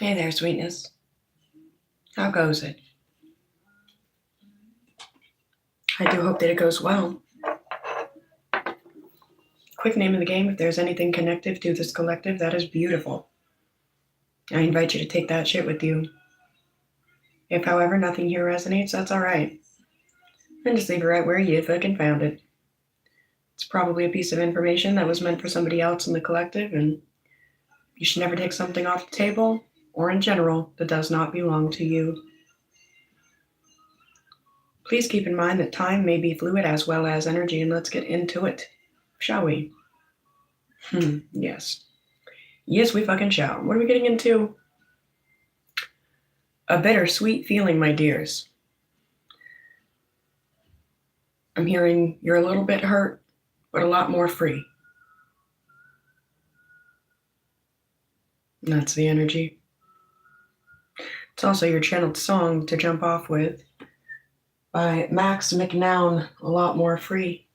Hey there, sweetness. How goes it? I do hope that it goes well. Quick name of the game, if there's anything connective to this collective, that is beautiful. I invite you to take that shit with you. If, however, nothing here resonates, that's alright. And just leave it right where you fucking found it. It's probably a piece of information that was meant for somebody else in the collective, and you should never take something off the table, or in general, that does not belong to you. Please keep in mind that time may be fluid as well as energy, and let's get into it, shall we? Yes. Yes, we fucking shall. What are we getting into? A bittersweet feeling, my dears. I'm hearing you're a little bit hurt, but a lot more free. And that's the energy. It's also your channeled song to jump off with by Max McNown, A Lot More Free.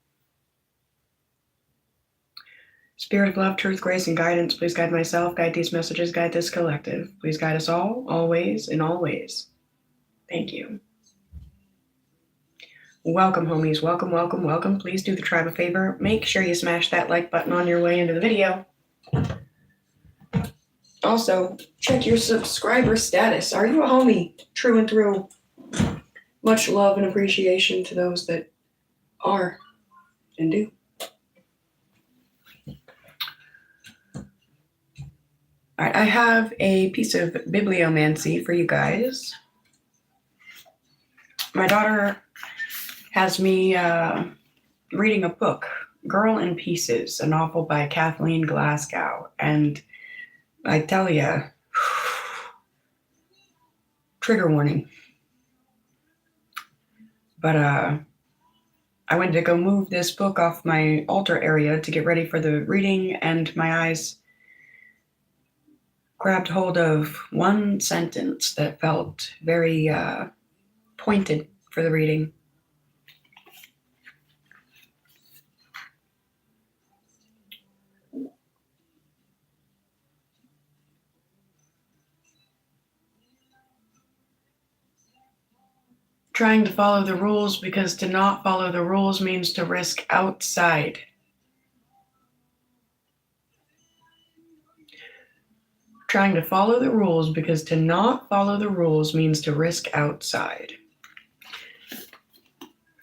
Spirit of love, truth, grace, and guidance, please guide myself, guide these messages, guide this collective. Please guide us all, always, in all ways. Thank you. Welcome, homies. Welcome, welcome, welcome. Please do the tribe a favor. Make sure you smash that like button on your way into the video. Also, check your subscriber status. Are you a homie? True and through. Much love and appreciation to those that are and do. All right, I have a piece of bibliomancy for you guys. My daughter has me reading a book, Girl in Pieces, a novel by Kathleen Glasgow. And I tell you, trigger warning. But I went to go move this book off my altar area to get ready for the reading, and my eyes grabbed hold of one sentence that felt very pointed for the reading. Trying to follow the rules because to not follow the rules means to risk outside. Trying to follow the rules because to not follow the rules means to risk outside.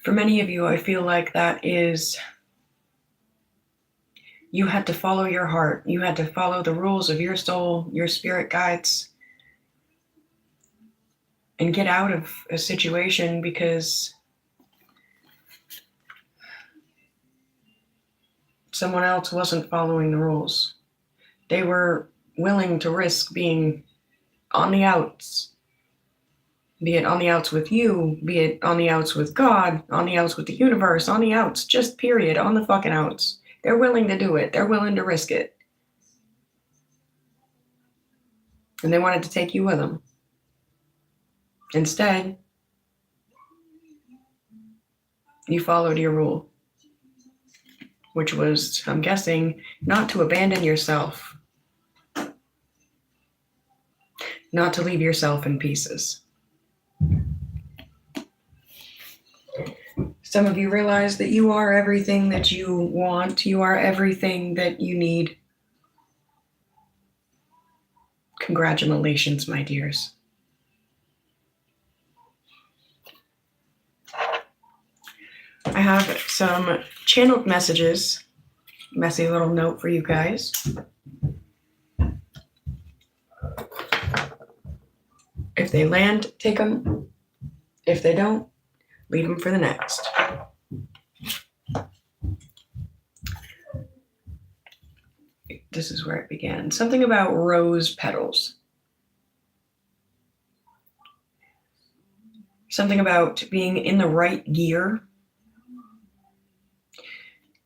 For many of you, I feel like that is, you had to follow your heart. You had to follow the rules of your soul, your spirit guides, and get out of a situation because someone else wasn't following the rules. They were willing to risk being on the outs, be it on the outs with you, be it on the outs with God, on the outs with the universe, on the outs, just period, on the fucking outs. They're willing to do it. They're willing to risk it. And they wanted to take you with them. Instead, you followed your rule, which was, I'm guessing, not to abandon yourself, not to leave yourself in pieces. Some of you realize that you are everything that you want. You are everything that you need. Congratulations, my dears. I have some channeled messages, messy little note for you guys. If they land, take them. If they don't, leave them for the next. This is where it began. Something about rose petals. Something about being in the right gear.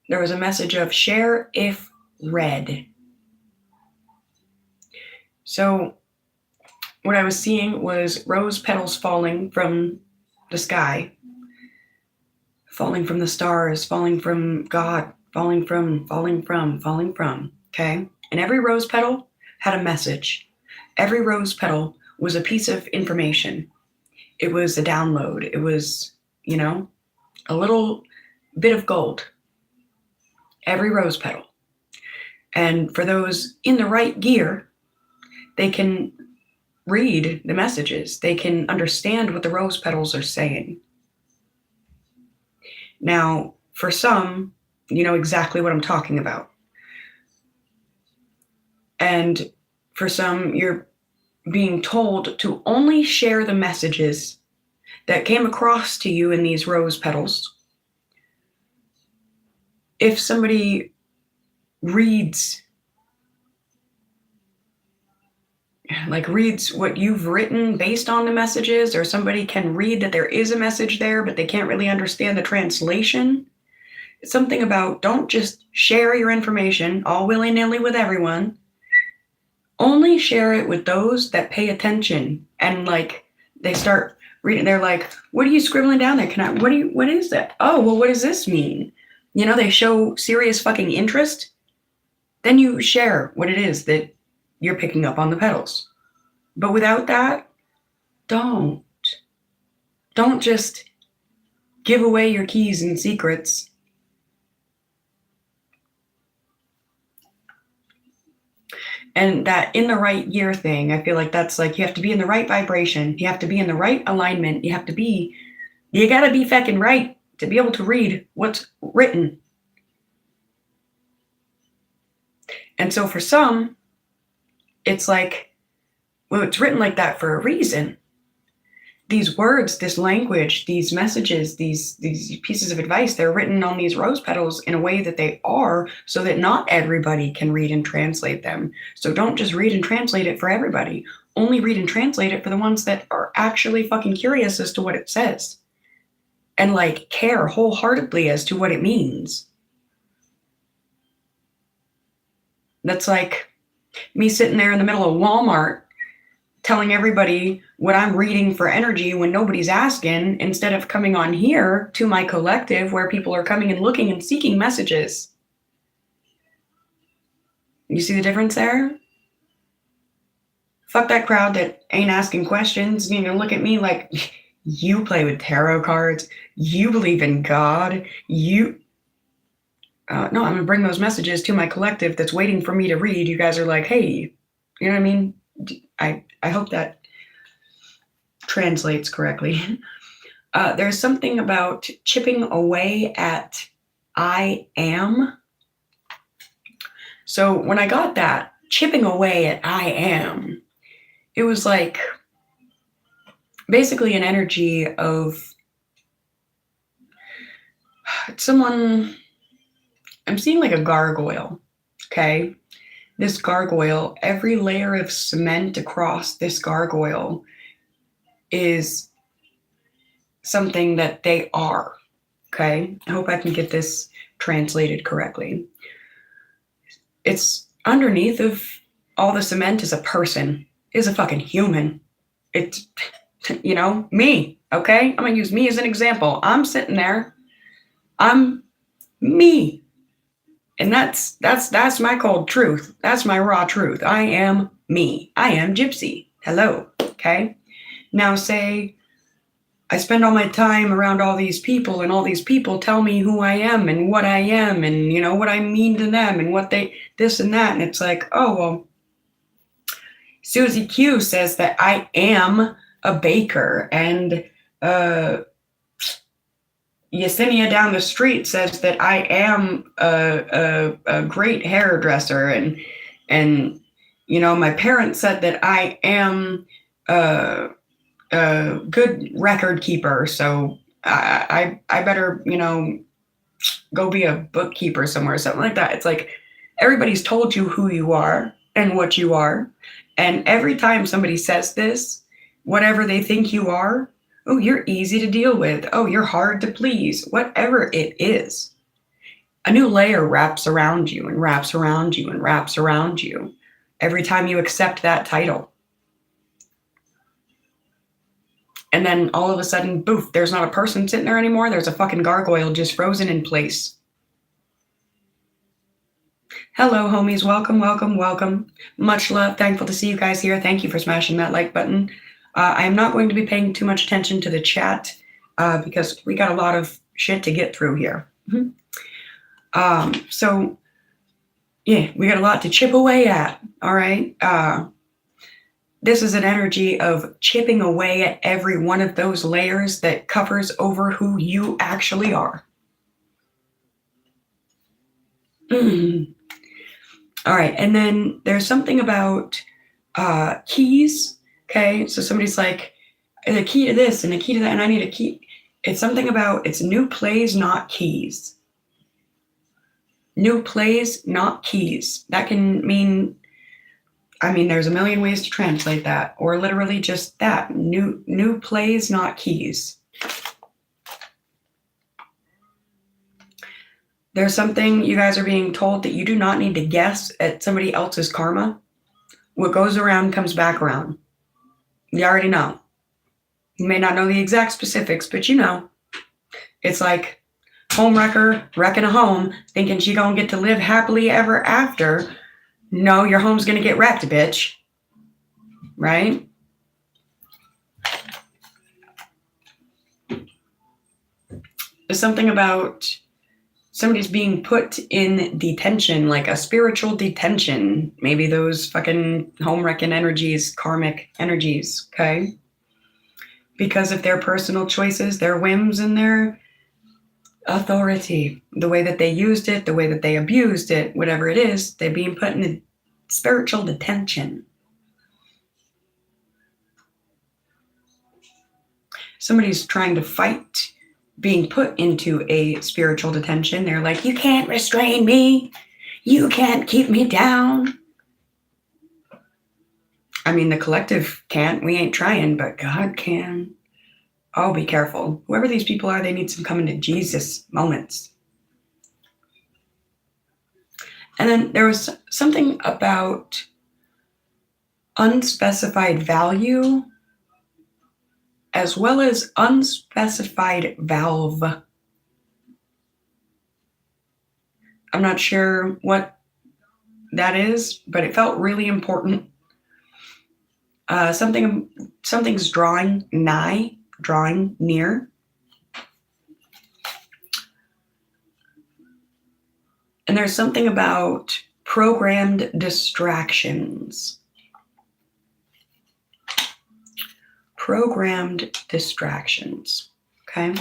There was a message of share if read. So what I was seeing was rose petals falling from the sky, falling from the stars, falling from God, falling from, okay? And every rose petal had a message. every rose petal was a piece of information. It was a download. It was, a little bit of gold. Every rose petal. And for those in the right gear, they can read the messages. They can understand what the rose petals are saying. Now, for some, you know exactly what I'm talking about. And for some, you're being told to only share the messages that came across to you in these rose petals. If somebody reads what you've written based on the messages, or somebody can read that there is a message there, but they can't really understand the translation. It's something about don't just share your information all willy-nilly with everyone. Only share it with those that pay attention. And they start reading. They're like, what are you scribbling down there? What is that? Oh, well, what does this mean? They show serious fucking interest. Then you share what it is that you're picking up on the petals. But without that, don't just give away your keys and secrets. And that in the right year thing, I feel like that's you have to be in the right vibration. You have to be in the right alignment. You gotta be feckin' right to be able to read what's written. And so for some, it's it's written like that for a reason. These words, this language, these messages, these pieces of advice, they're written on these rose petals in a way that they are so that not everybody can read and translate them. So don't just read and translate it for everybody. Only read and translate it for the ones that are actually fucking curious as to what it says. And care wholeheartedly as to what it means. That's like me sitting there in the middle of Walmart telling everybody what I'm reading for energy when nobody's asking, instead of coming on here to my collective where people are coming and looking and seeking messages. You see the difference there? Fuck that crowd that ain't asking questions. Look at me like, you play with tarot cards. You believe in God. No, I'm going to bring those messages to my collective that's waiting for me to read. You guys are like, hey, you know what I mean? I hope that translates correctly. There's something about chipping away at I am. So when I got that, chipping away at I am, it was basically an energy of someone, I'm seeing a gargoyle, okay? This gargoyle, every layer of cement across this gargoyle is something that they are, okay? I hope I can get this translated correctly. It's underneath of all the cement is a person, is a fucking human. It's, me, okay? I'm gonna use me as an example. I'm sitting there, I'm me. And that's my cold truth. That's my raw truth. I am me. I am Gypsy. Hello. Okay. Now say I spend all my time around all these people and all these people tell me who I am and what I am and what I mean to them and what they, this and that. And it's oh, well, Susie Q says that I am a baker, and Yesenia down the street says that I am a great hairdresser, and my parents said that I am a good record keeper, so I better go be a bookkeeper somewhere, something like that. It's everybody's told you who you are and what you are, and every time somebody says this, whatever they think you are, oh, you're easy to deal with. Oh, you're hard to please. Whatever it is, a new layer wraps around you and wraps around you and wraps around you every time you accept that title. And then all of a sudden, boof, there's not a person sitting there anymore. There's a fucking gargoyle just frozen in place. Hello, homies. Welcome, welcome, welcome. Much love. Thankful to see you guys here. Thank you for smashing that like button. I am not going to be paying too much attention to the chat because we got a lot of shit to get through here. So, yeah, we got a lot to chip away at. All right. This is an energy of chipping away at every one of those layers that covers over who you actually are. All right. And then there's something about keys. Okay. So somebody's like, the key to this and the key to that, and I need a key. It's something about it's new plays, not keys. New plays, not keys. That can mean, there's a million ways to translate that, or literally just that. New plays, not keys. There's something you guys are being told that you do not need to guess at somebody else's karma. What goes around comes back around. You already know. You may not know the exact specifics, but you know. It's like homewrecker wrecking a home, thinking she gonna get to live happily ever after. No, your home's gonna get wrecked, bitch. Right? There's something about somebody's being put in detention, like a spiritual detention. Maybe those fucking home wrecking energies, karmic energies, okay? Because of their personal choices, their whims, and their authority, the way that they used it, the way that they abused it, whatever it is, they're being put in a spiritual detention. Somebody's trying to fight being put into a spiritual detention. They're like, you can't restrain me. You can't keep me down. The collective can't. We ain't trying, but God can. Oh, be careful. Whoever these people are, they need some coming to Jesus moments. And then there was something about unspecified value as well as unspecified valve. I'm not sure what that is, but it felt really important. Something's drawing nigh, drawing near. And there's something about programmed distractions. Programmed distractions, okay?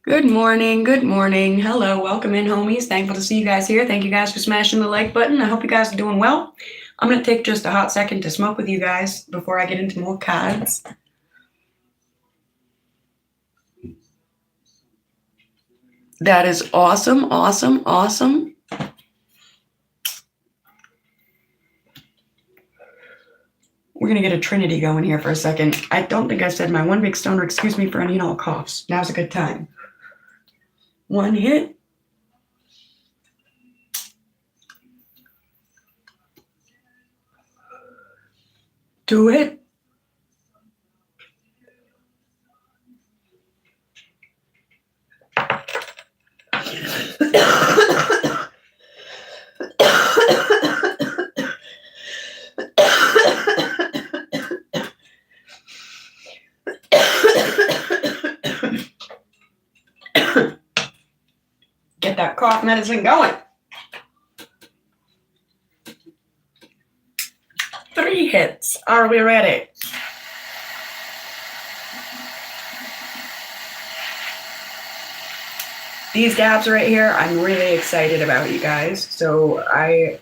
Good morning, good morning. Hello, welcome in, homies. Thankful to see you guys here. Thank you guys for smashing the like button. I hope you guys are doing well. I'm going to take just a hot second to smoke with you guys before I get into more cards. That is awesome, awesome, awesome. We're going to get a trinity going here for a second. I don't think I said my one big stoner, excuse me for any and all coughs. Now's a good time. One hit. Do it. Get that cough medicine going. 3 hits. Are we ready? These dabs right here, I'm really excited about, you guys. So I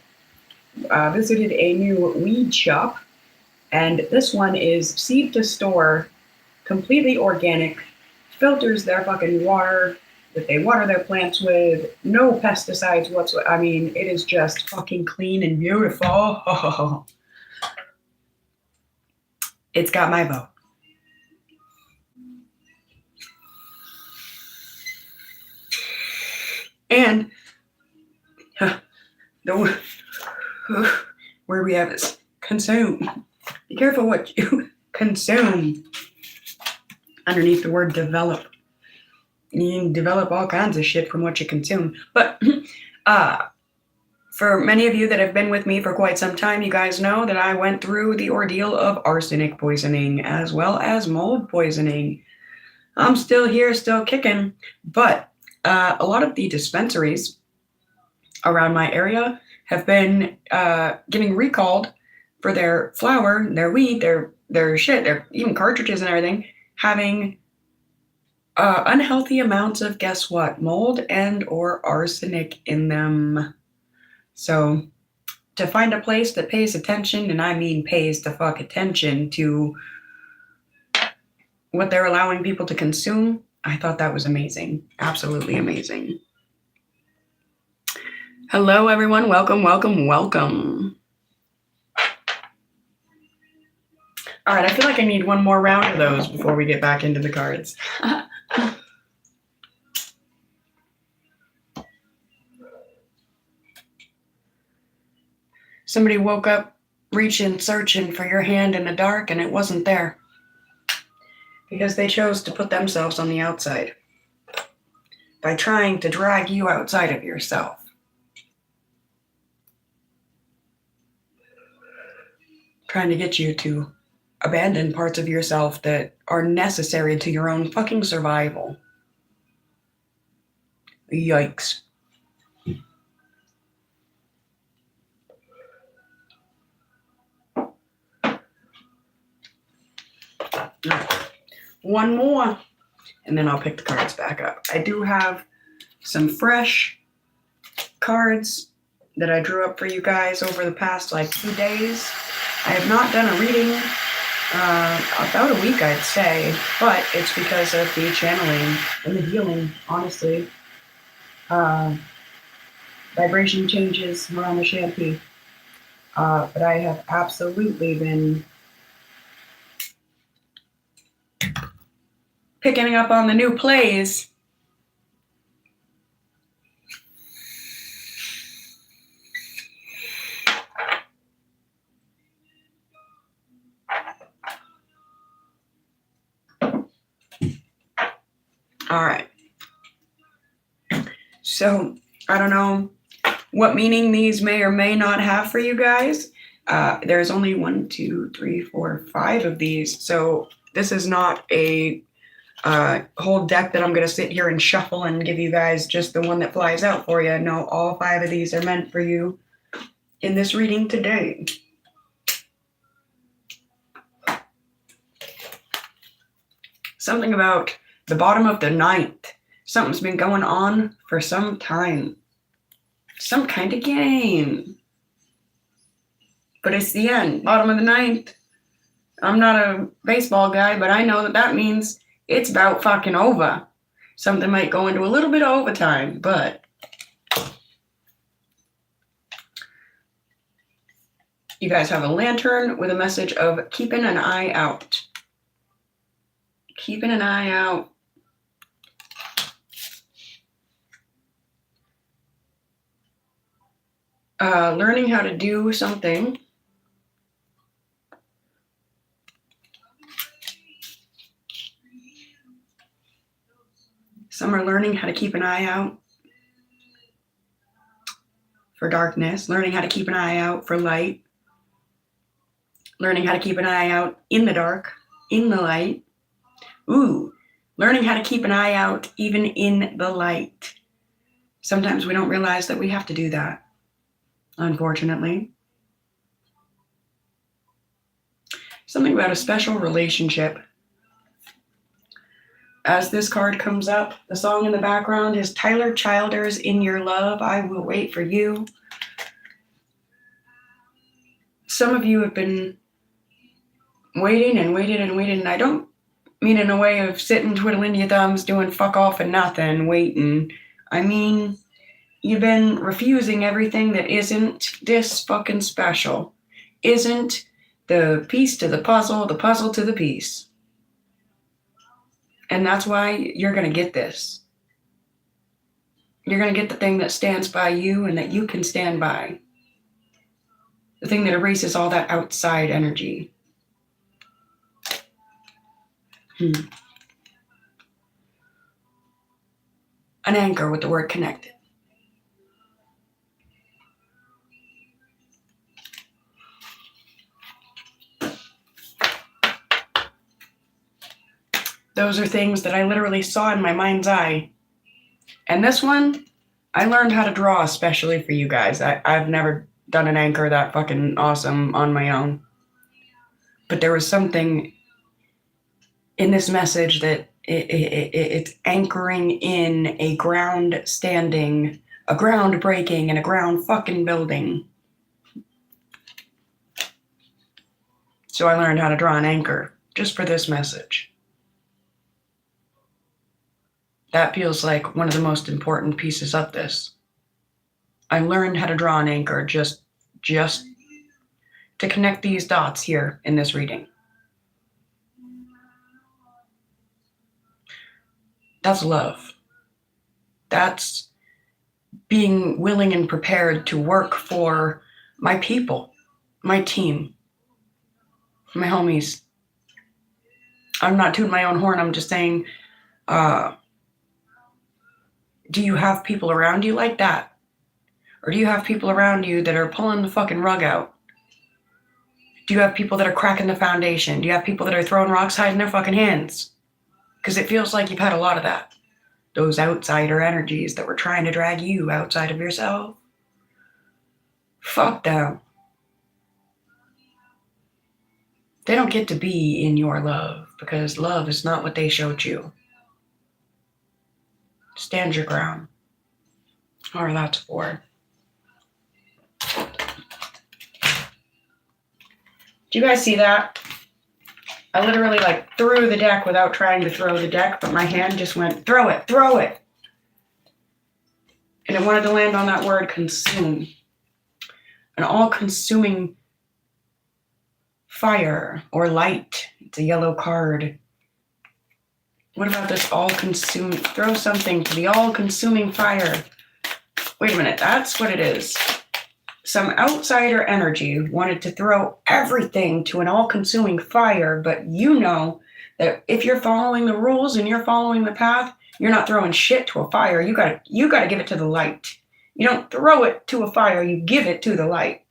visited a new weed shop, and this one is seed to store, completely organic, filters their fucking water that they water their plants with, no pesticides whatsoever. It is just fucking clean and beautiful. It's got my vote. And the word we have is consume. Be careful what you consume underneath the word develop. You can develop all kinds of shit from what you consume. But for many of you that have been with me for quite some time, you guys know that I went through the ordeal of arsenic poisoning as well as mold poisoning. I'm still here, still kicking, but a lot of the dispensaries around my area have been getting recalled for their flour, their wheat, their shit, their even cartridges and everything, having unhealthy amounts of, guess what, mold and or arsenic in them. So to find a place that pays attention, and I mean pays the fuck attention to what they're allowing people to consume, I thought that was amazing. Absolutely amazing. Hello, everyone. Welcome, welcome, welcome. All right, I feel like I need one more round of those before we get back into the cards. Somebody woke up reaching, searching for your hand in the dark, and it wasn't there. Because they chose to put themselves on the outside by trying to drag you outside of yourself. Trying to get you to abandon parts of yourself that are necessary to your own fucking survival. Yikes. One more, and then I'll pick the cards back up. I do have some fresh cards that I drew up for you guys over the past 2 days. I have not done a reading about a week, I'd say, but it's because of the channeling and the healing, honestly. Vibration changes around the shampoo. But I have absolutely been picking up on the new plays. All right. So I don't know what meaning these may or may not have for you guys. There's only 1, 2, 3, 4, 5 of these. So this is not a whole deck that I'm going to sit here and shuffle and give you guys just the one that flies out for you. No, all 5 of these are meant for you in this reading today. Something about the bottom of the ninth. Something's been going on for some time. Some kind of game. But it's the end. Bottom of the ninth. I'm not a baseball guy, but I know that that means it's about fucking over. Something might go into a little bit of overtime, but you guys have a lantern with a message of keeping an eye out. Keeping an eye out. Learning how to do something. Some are learning how to keep an eye out for darkness, learning how to keep an eye out for light, learning how to keep an eye out in the dark, in the light. Ooh, learning how to keep an eye out even in the light. Sometimes we don't realize that we have to do that, unfortunately. Something about a special relationship. As this card comes up, the song in the background is Tyler Childers' In Your Love, I Will Wait for You. Some of you have been waiting and waiting and waiting, and I don't mean in a way of sitting twiddling your thumbs, doing fuck off and nothing, waiting. I mean, you've been refusing everything that isn't this fucking special, isn't the piece to the puzzle to the piece. And that's why you're going to get this. You're going to get the thing that stands by you and that you can stand by. The thing that erases all that outside energy. an anchor with the word connected. Those are things that I literally saw in my mind's eye. And this one, I learned how to draw especially for you guys. I've never done an anchor that fucking awesome on my own. But there was something in this message that it's anchoring in a ground standing, a ground breaking, and a ground fucking building. So I learned how to draw an anchor just for this message. That feels like one of the most important pieces of this. I learned how to draw an anchor just to connect these dots here in this reading. That's love. That's being willing and prepared to work for my people, my team, my homies. I'm not tooting my own horn. I'm just saying, do you have people around you like that? Or do you have people around you that are pulling the fucking rug out? Do you have people that are cracking the foundation? Do you have people that are throwing rocks, hiding their fucking hands? Because it feels like you've had a lot of that. Those outsider energies that were trying to drag you outside of yourself. Fuck them. They don't get to be in your love because love is not what they showed you. Stand your ground. Or that's for. Do you guys see that? I literally threw the deck without trying to throw the deck, but my hand just went, throw it, throw it. And it wanted to land on that word consume. An all-consuming fire or light. It's a yellow card. What about this all-consuming? Throw something to the all-consuming fire. Wait a minute, that's what it is. Some outsider energy wanted to throw everything to an all-consuming fire, but you know that if you're following the rules and you're following the path, you're not throwing shit to a fire. You gotta give it to the light. You don't throw it to a fire, you give it to the light.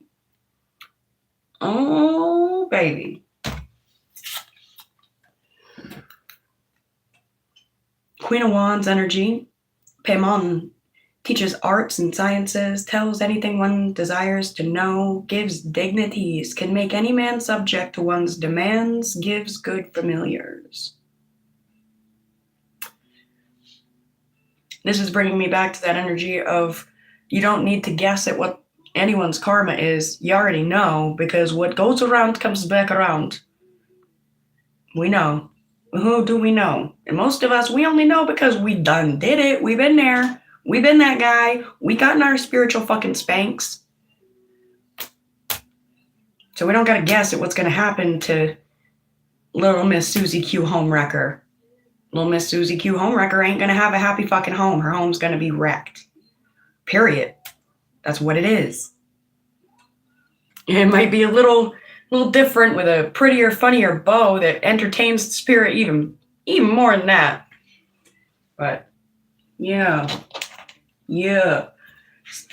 Oh, baby. Queen of Wands energy, Paimon, teaches arts and sciences, tells anything one desires to know, gives dignities, can make any man subject to one's demands, gives good familiars. This is bringing me back to that energy of you don't need to guess at what anyone's karma is. You already know, because what goes around comes back around. We know. Who do we know? And most of us, we only know because we done did it. We've been there. We've been that guy. We got in our spiritual fucking spanks. So we don't gotta guess at what's gonna happen to little Miss Susie Q Homewrecker. Little Miss Susie Q Homewrecker ain't gonna have a happy fucking home. Her home's gonna be wrecked. Period. That's what it is. It might be a little different with a prettier, funnier bow that entertains the spirit even more than that. But yeah.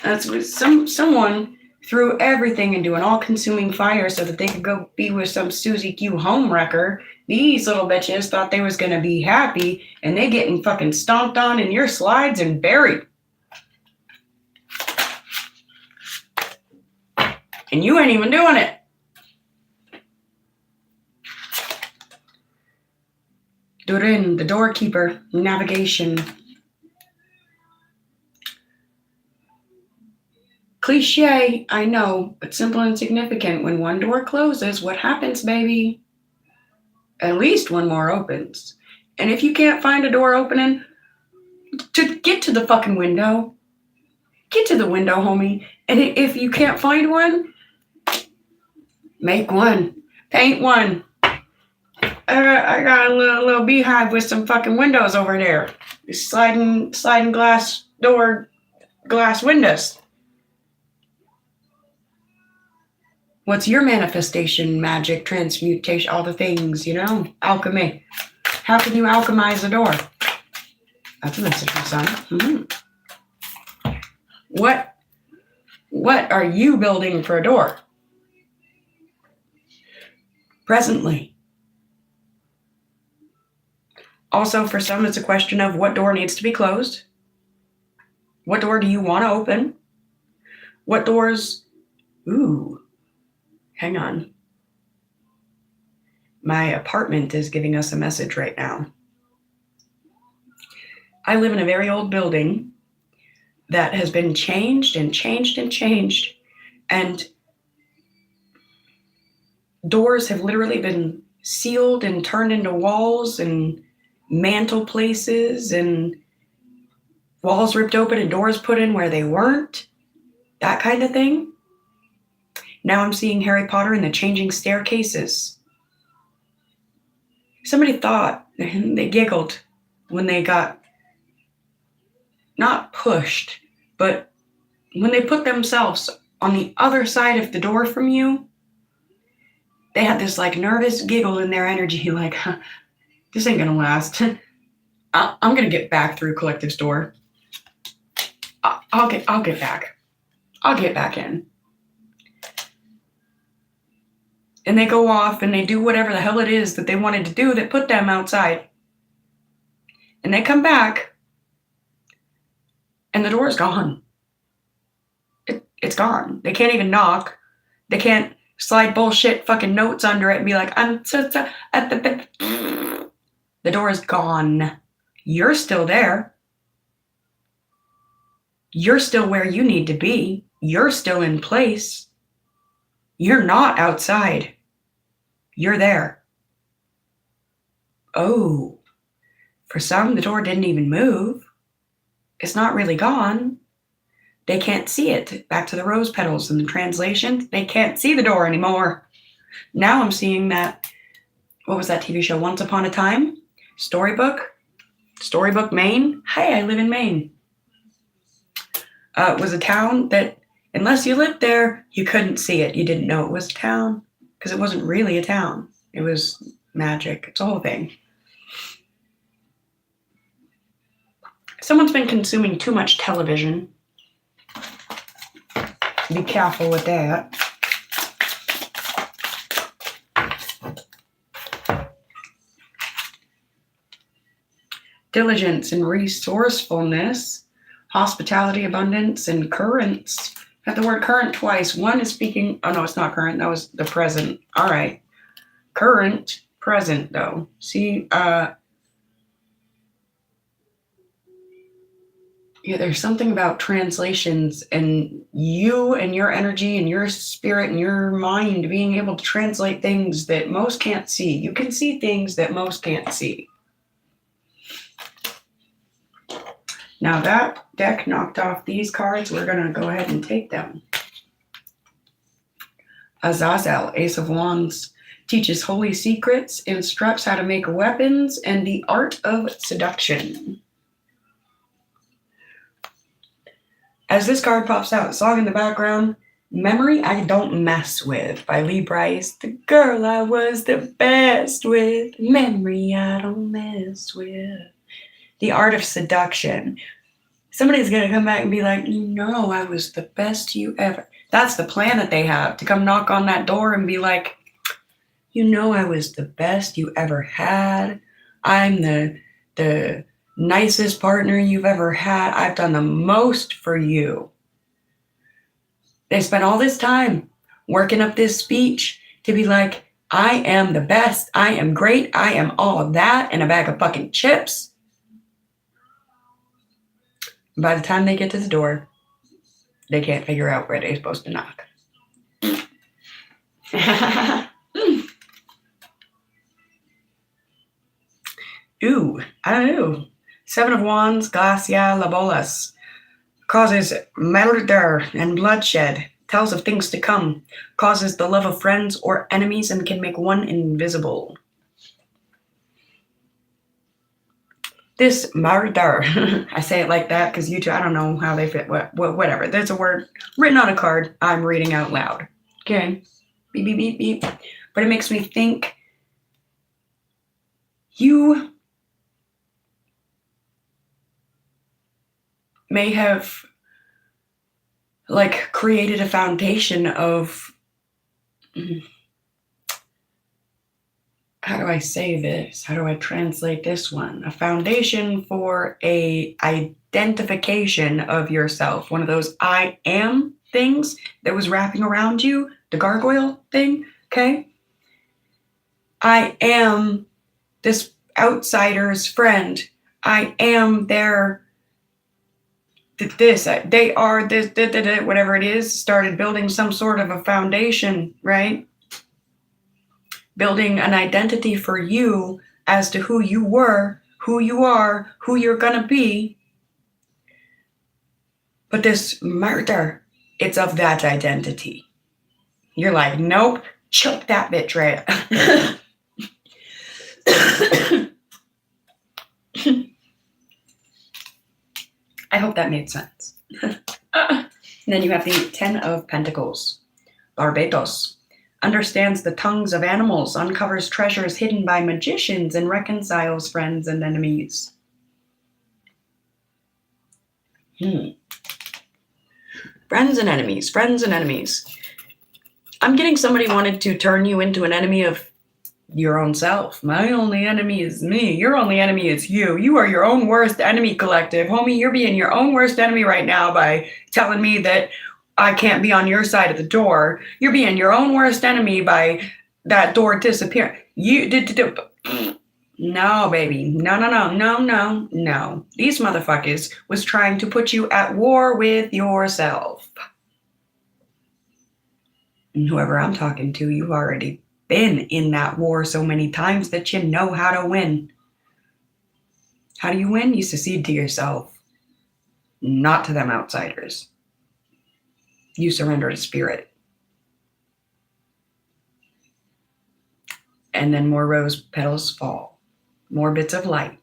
That's what someone threw everything into an all-consuming fire so that they could go be with some Susie Q Homewrecker. These little bitches thought they was gonna be happy, and they getting fucking stomped on in your slides and buried. And you ain't even doing it. Durin, the doorkeeper, navigation. Cliche, I know, but simple and significant. When one door closes, what happens, baby? At least one more opens. And if you can't find a door opening, to get to the fucking window. Get to the window, homie. And if you can't find one, make one. Paint one. I got a little beehive with some fucking windows over there. Sliding glass door, glass windows. What's your manifestation, magic, transmutation, all the things, alchemy? How can you alchemize a door? That's a message from Sun. Mm-hmm. What are you building for a door? Presently. Also, for some, it's a question of what door needs to be closed. What door do you want to open? What doors? Ooh, hang on. My apartment is giving us a message right now. I live in a very old building that has been changed and changed and changed. And doors have literally been sealed and turned into walls and mantle places and walls ripped open and doors put in where they weren't. That kind of thing. Now I'm seeing Harry Potter and the changing staircases. Somebody thought, they giggled when they got not pushed, but when they put themselves on the other side of the door from you, they had this like nervous giggle in their energy, like, huh, this ain't gonna last. I'm gonna get back through Collective's door. I'll get back. I'll get back in. And they go off and they do whatever the hell it is that they wanted to do that put them outside. And they come back and the door's gone. It's gone. They can't even knock. They can't slide bullshit fucking notes under it and be like, I'm so at the door is gone. You're still there. You're still where you need to be. You're still in place. You're not outside. You're there. Oh, for some, the door didn't even move. It's not really gone. They can't see it. Back to the rose petals in the translation. They can't see the door anymore. Now I'm seeing that, what was that TV show? Once Upon a Time? Storybook, Maine. Hey, I live in Maine. It was a town that, unless you lived there, you couldn't see it. You didn't know it was a town because it wasn't really a town. It was magic. It's a whole thing. Someone's been consuming too much television. Be careful with that. Diligence and resourcefulness, hospitality, abundance, and currents. I have the word current twice. One is speaking, oh no, it's not current. That was the present. All right. Current, present though. See, yeah, there's something about translations and you and your energy and your spirit and your mind being able to translate things that most can't see. You can see things that most can't see. Now that deck knocked off these cards, we're going to go ahead and take them. Azazel, Ace of Wands, teaches holy secrets, instructs how to make weapons, and the art of seduction. As this card pops out, song in the background, Memory I Don't Mess With by Lee Bryce. The girl I was the best with, memory I don't mess with. The art of seduction. Somebody's going to come back and be like, you know, I was the best you ever. That's the plan that they have, to come knock on that door and be like, you know, I was the best you ever had. I'm the nicest partner you've ever had. I've done the most for you. They spent all this time working up this speech to be like, I am the best. I am great. I am all of that and a bag of fucking chips. By the time they get to the door, they can't figure out where they're supposed to knock. Ooh, I don't know. Seven of Wands, Glacia Labolas, causes murder and bloodshed, tells of things to come, causes the love of friends or enemies, and can make one invisible. This murder, I say it like that because YouTube, I don't know how they fit, whatever. There's a word written on a card I'm reading out loud. Okay, beep, beep, beep, beep. But it makes me think, you may have like created a foundation of, how do I say this? How do I translate this one? A foundation for a identification of yourself. One of those I am things that was wrapping around you, the gargoyle thing, okay? I am this outsider's friend. I am their this. They are this, whatever it is, started building some sort of a foundation, right? Building an identity for you as to who you were, who you are, who you're gonna be. But this murder, it's of that identity. You're like, nope, choke that bitch right. I hope that made sense. And then you have the 10 of Pentacles. Barbados. Understands the tongues of animals, uncovers treasures hidden by magicians, and reconciles friends and enemies. Friends and enemies, friends and enemies. I'm getting somebody wanted to turn you into an enemy of your own self. My only enemy is me. Your only enemy is you. You are your own worst enemy, collective. Homie, you're being your own worst enemy right now by telling me that I can't be on your side of the door. You're being your own worst enemy by that door disappearing. You did. No, baby. No. These motherfuckers was trying to put you at war with yourself. And whoever I'm talking to, you've already been in that war so many times that you know how to win. How do you win? You succeed to yourself, not to them outsiders. You surrender to spirit. And then more rose petals fall. More bits of light.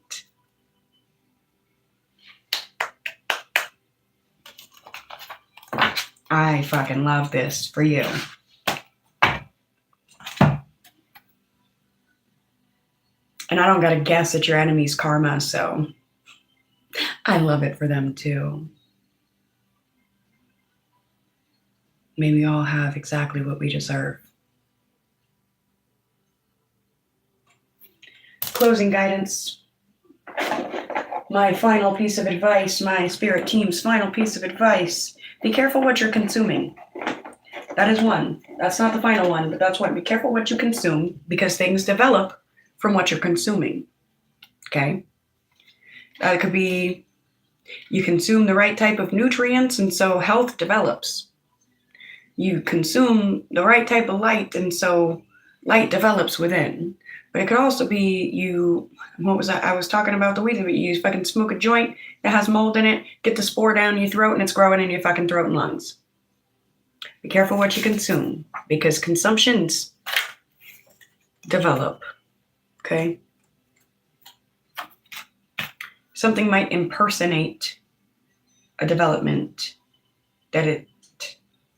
I fucking love this for you. And I don't gotta guess at your enemy's karma, so I love it for them too. May we all have exactly what we deserve. Closing guidance. My final piece of advice, my spirit team's final piece of advice. Be careful what you're consuming. That is one. That's not the final one, but that's one. Be careful what you consume because things develop from what you're consuming. Okay? It could be you consume the right type of nutrients and so health develops. You consume the right type of light and so light develops within. But it could also be you, what was that? I was talking about the weed. You fucking smoke a joint that has mold in it, get the spore down your throat and it's growing in your fucking throat and lungs. Be careful what you consume because consumptions develop. Okay? Something might impersonate a development that it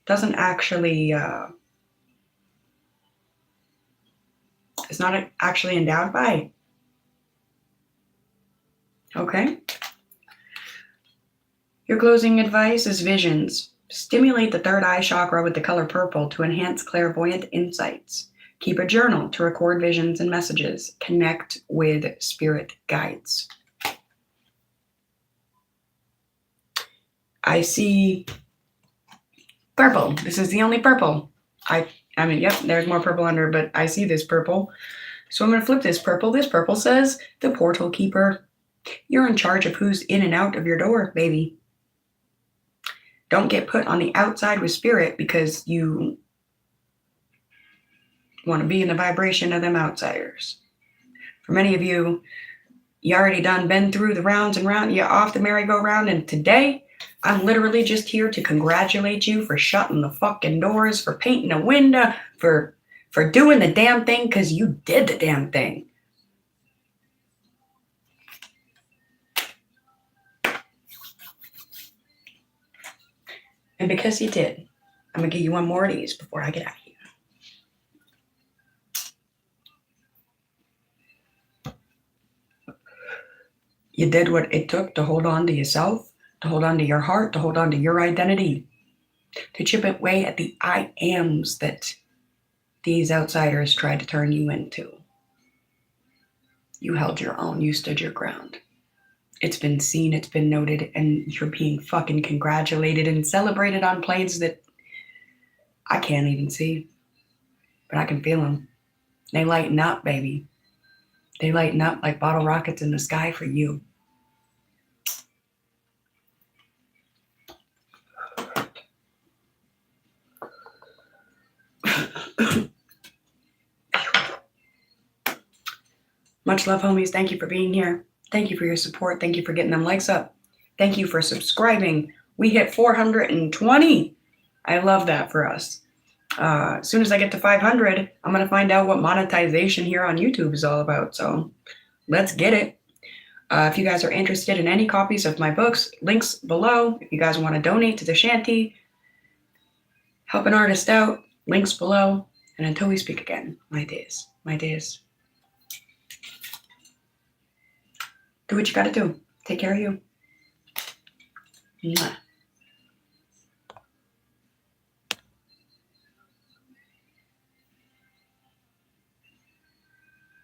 doesn't actually, it's not actually endowed by. Okay? Your closing advice is visions. Stimulate the third eye chakra with the color purple to enhance clairvoyant insights. Keep a journal to record visions and messages. Connect with spirit guides. I see purple. This is the only purple. I mean, yep, there's more purple under, but I see this purple. So I'm going to flip this purple. This purple says, the portal keeper. You're in charge of who's in and out of your door, baby. Don't get put on the outside with spirit because you want to be in the vibration of them outsiders. For many of you, you already been through the rounds and rounds. You're off the merry-go-round, and today, I'm literally just here to congratulate you for shutting the fucking doors, for painting a window, for doing the damn thing because you did the damn thing. And because you did, I'm going to give you one more of these before I get out of here. You did what it took to hold on to yourself, to hold on to your heart, to hold on to your identity, to chip away at the I ams that these outsiders tried to turn you into. You held your own. You stood your ground. It's been seen, it's been noted, and you're being fucking congratulated and celebrated on planes that I can't even see, but I can feel them. They lighten up, baby. They lighten up like bottle rockets in the sky for you. Much love, homies. Thank you for being here. Thank you for your support. Thank you for getting them likes up. Thank you for subscribing. We hit 420. I love that for us. As soon as I get to 500, I'm going to find out what monetization here on YouTube is all about. So let's get it. If you guys are interested in any copies of my books, links below. If you guys want to donate to the shanty, help an artist out, links below. And until we speak again, my days. Do what you got to do. Take care of you. Mwah.